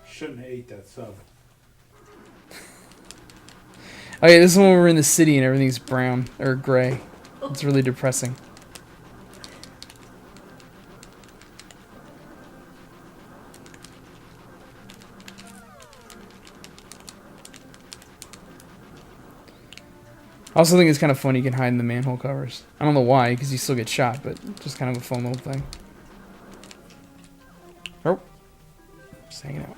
Shouldn't have ate that sub. Oh yeah, this is when we're in the city and everything's brown or gray. It's really depressing. I also think it's kind of funny you can hide in the manhole covers. I don't know why, because you still get shot, but just kind of a fun little thing. Oh. Just hanging out.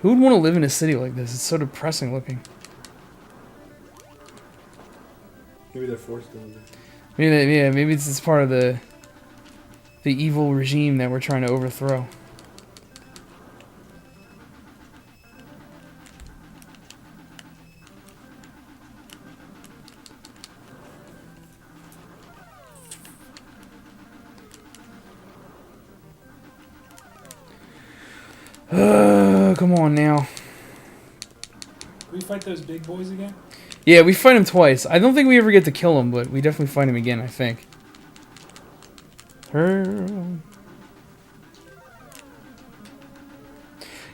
Who would want to live in a city like this? It's so depressing looking. Maybe they're forced to live there. Maybe it's part of the evil regime that we're trying to overthrow. Come on now. Can we fight those big boys again? Yeah, we fight him twice. I don't think we ever get to kill him, but we definitely fight him again, I think. You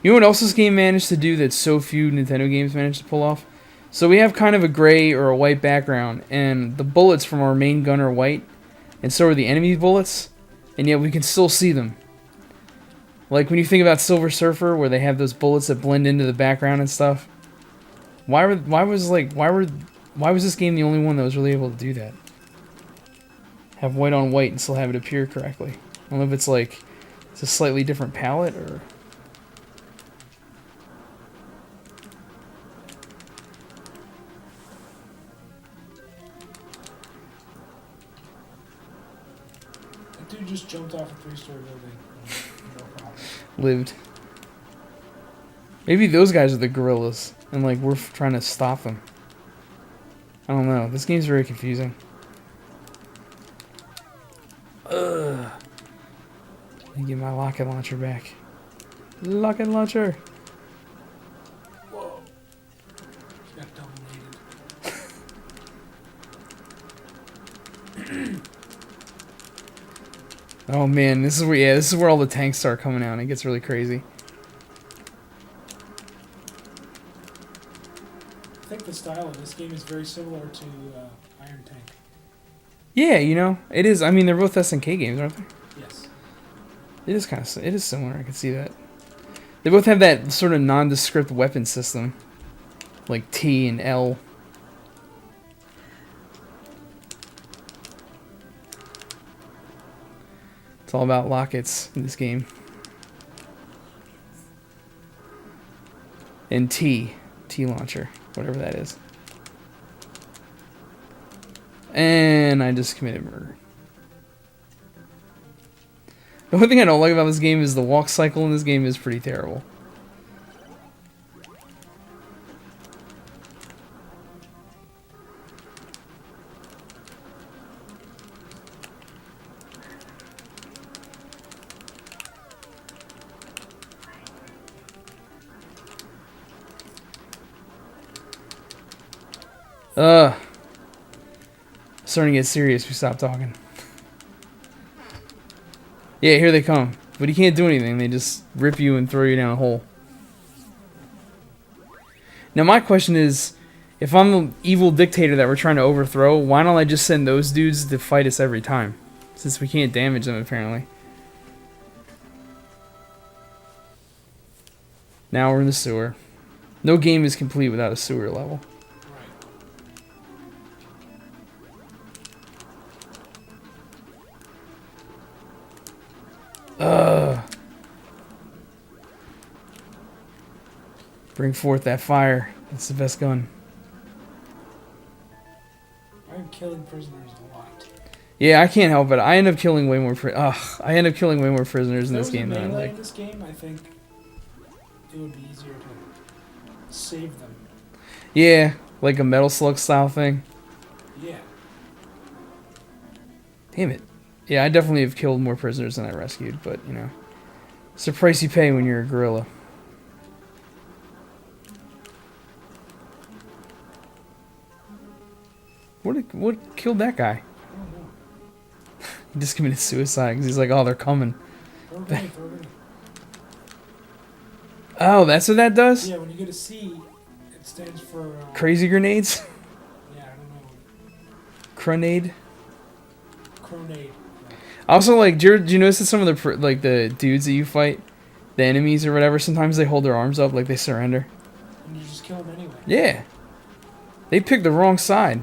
know what else this game managed to do that so few Nintendo games managed to pull off? So we have kind of a gray or a white background, and the bullets from our main gun are white, and so are the enemy bullets, and yet we can still see them. Like when you think about Silver Surfer, where they have those bullets that blend into the background and stuff. Why was this game the only one that was really able to do that? Have white on white and still have it appear correctly. I don't know if it's like it's a slightly different palette or. That dude just jumped off a 3-story building. No problem. Lived. Maybe those guys are the gorillas, and like we're trying to stop them. I don't know. This game's very confusing. Ugh. Let me get my rocket launcher back. Rocket launcher. Whoa. Got dominated. Oh man, this is where all the tanks start coming out and it gets really crazy. I think the style of this game is very similar to Iron Tank. Yeah, you know, it is. I mean, they're both SNK games, aren't they? Yes. It is similar. I can see that. They both have that sort of nondescript weapon system, like T and L. It's all about rockets in this game. And T launcher, whatever that is. And I just committed murder. The only thing I don't like about this game is the walk cycle in this game is pretty terrible. Starting to get serious, we stop talking. Yeah, here they come. But you can't do anything, they just rip you and throw you down a hole. Now my question is, if I'm the evil dictator that we're trying to overthrow, why don't I just send those dudes to fight us every time? Since we can't damage them, apparently. Now we're in the sewer. No game is complete without a sewer level. Bring forth that fire. That's the best gun. I'm killing prisoners a lot. Yeah, I can't help it. I end up killing way more. I end up killing way more prisoners in this game than I like. In this game, I think it would be easier to save them. Yeah, like a Metal Slug style thing. Yeah. Damn it. Yeah, I definitely have killed more prisoners than I rescued, but you know, it's the price you pay when you're a gorilla. What killed that guy? I don't know. He just committed suicide because he's like, oh, they're coming. Throw a grenade, throw a grenade. Oh, that's what that does? Yeah, when you get a C, it stands for... Crazy grenades? Yeah, I don't know. Grenade? Cronade. Also, like, do you notice that some of the dudes that you fight, the enemies or whatever, sometimes they hold their arms up like they surrender? And you just kill them anyway. Yeah. They picked the wrong side.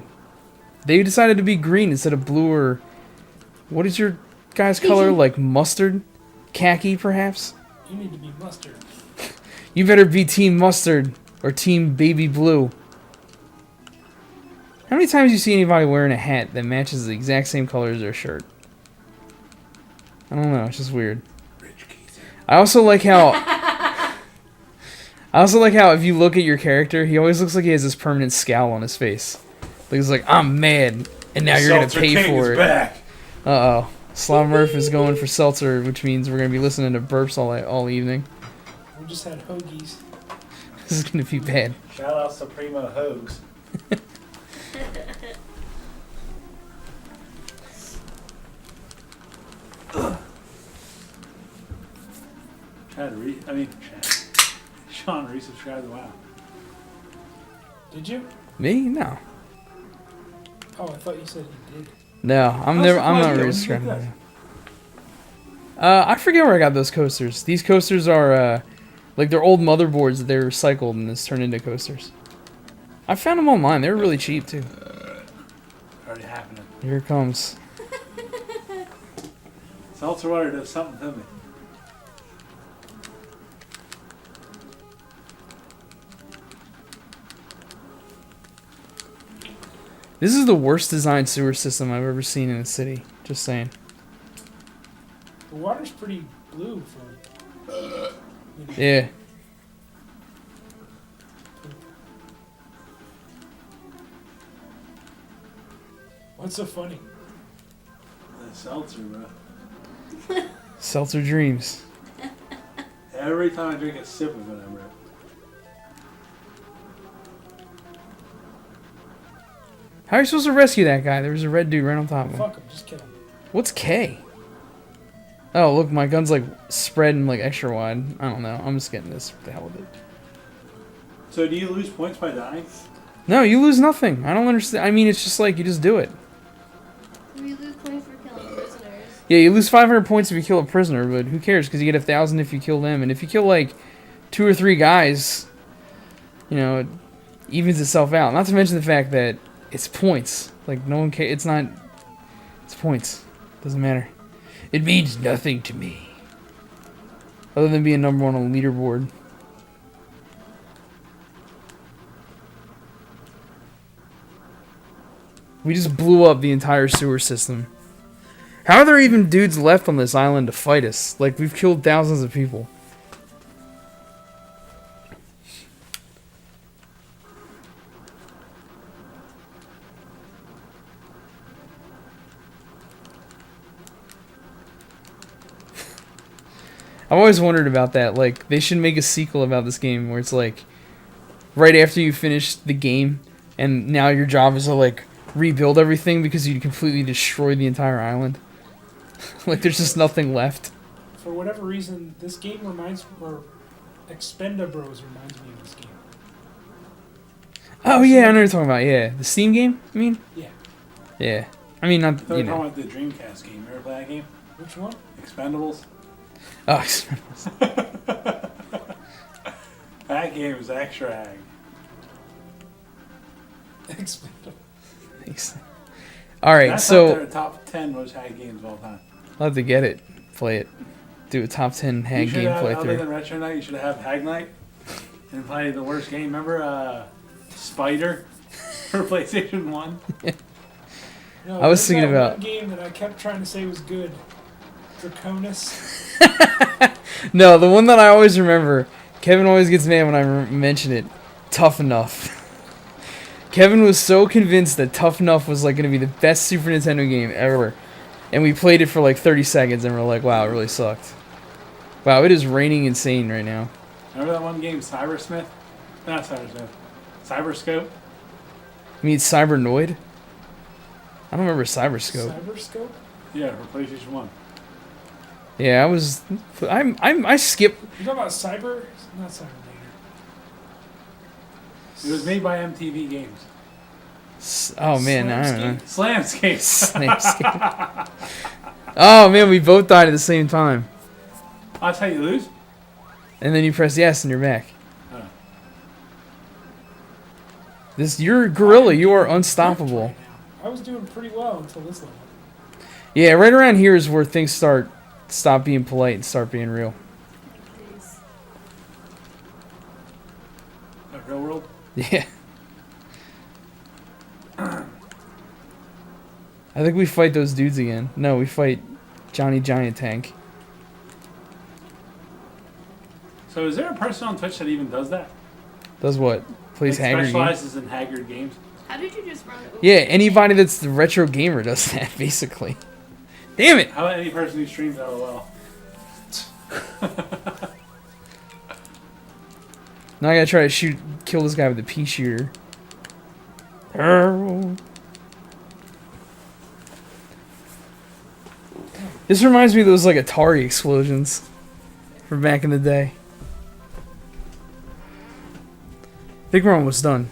They decided to be green instead of blue or... What is your guy's color? Like mustard? Khaki, perhaps? You need to be mustard. You better be Team Mustard or Team Baby Blue. How many times do you see anybody wearing a hat that matches the exact same color as their shirt? I don't know, it's just weird. I also like how if you look at your character, he always looks like he has this permanent scowl on his face. Like he's like, I'm mad, and now you're gonna pay King for is it. back. Uh-oh. Slav Murph is going for Seltzer, which means we're gonna be listening to burps all evening. We just had hoagies. This is gonna be bad. Shout out Supremo Hoags. Sean resubscribed to WoW. Did you? Me? No. Oh, I thought you said you did. No, I'm not really subscribing. I forget where I got those coasters. These coasters are like they're old motherboards that they recycled and this turned into coasters. I found them online. They were really cheap too. Already happening. Here it comes. Seltzer water does something to me. This is the worst designed sewer system I've ever seen in a city. Just saying. The water's pretty blue for... Yeah. What's so funny? The seltzer, bro. Seltzer dreams. Every time I drink a sip of it, I'm red. How are you supposed to rescue that guy? There was a red dude right on top of him. Fuck him, just kill him. What's K? Oh, look, my gun's like spreading like extra wide. I don't know. I'm just getting this. What the hell with it? So do you lose points by dying? No, you lose nothing. I don't understand. I mean, it's just like you just do it. We lose points for killing prisoners. Yeah, you lose 500 points if you kill a prisoner, but who cares? Because you get 1,000 if you kill them. And if you kill like 2 or 3 guys, you know, it evens itself out. Not to mention the fact that it's points. Like, no one cares. It's not... It's points. Doesn't matter. It means nothing to me. Other than being number 1 on the leaderboard. We just blew up the entire sewer system. How are there even dudes left on this island to fight us? Like, we've killed thousands of people. I've always wondered about that. Like, they should make a sequel about this game where it's like, right after you finish the game, and now your job is to, like, rebuild everything because you completely destroyed the entire island. Like, there's just nothing left. For whatever reason, this game reminds... or Expendabros reminds me of this game. Oh, yeah, I know what you're talking about. Yeah. The Steam game, I mean? Yeah. Yeah. I mean, not, They're you talking know. about the Dreamcast game. You ever play that game? Which one? Expendables? Oh, That game is extra ag. Expendabros. thanks. Alright, That's so... up there, top 10 most hag games of all time. I'll have to get it. Play it. Do a top 10 hag game Other playthrough. than Retro Night, you should have Hag Night and play the worst game. Remember Spider for PlayStation 1? No, I was there's thinking that about- one game that I kept trying to say was good. Draconis. No, the one that I always remember, Kevin always gets mad when I mention it, Tough Enough. Kevin was so convinced that Tough Enough was like going to be the best Super Nintendo game ever. And we played it for like 30 seconds and we're like, wow, it really sucked. Wow, it is raining insane right now. Remember that one game, Cybersmith? Not Cybersmith. Cyberscope? You mean Cybernoid? I don't remember Cyberscope. Cyberscope? Yeah, for PlayStation 1. Yeah, I skipped. You talking about Cyber? Not Cyber It was made by MTV Games. Oh man, I don't know. Slamscape. Slamscape. Oh man, we both died at the same time. That's how you lose? And then you press yes and you're back. Oh. You're Gorilla, you are unstoppable. Right now. I was doing pretty well until this level. Yeah, right around here is where things stop being polite and start being real. Jeez. The real world? Yeah. I think we fight those dudes again. No, we fight Johnny Giant Tank. So is there a person on Twitch that even does that? Does what? Plays Like Haggard games? specializes in Haggard games? How did you just run over? Yeah, anybody that's the retro gamer does that, basically. Damn it! How about any person who streams LOL? Now I gotta try to kill this guy with a pea shooter. This reminds me of those like Atari explosions from back in the day. I think we're almost done.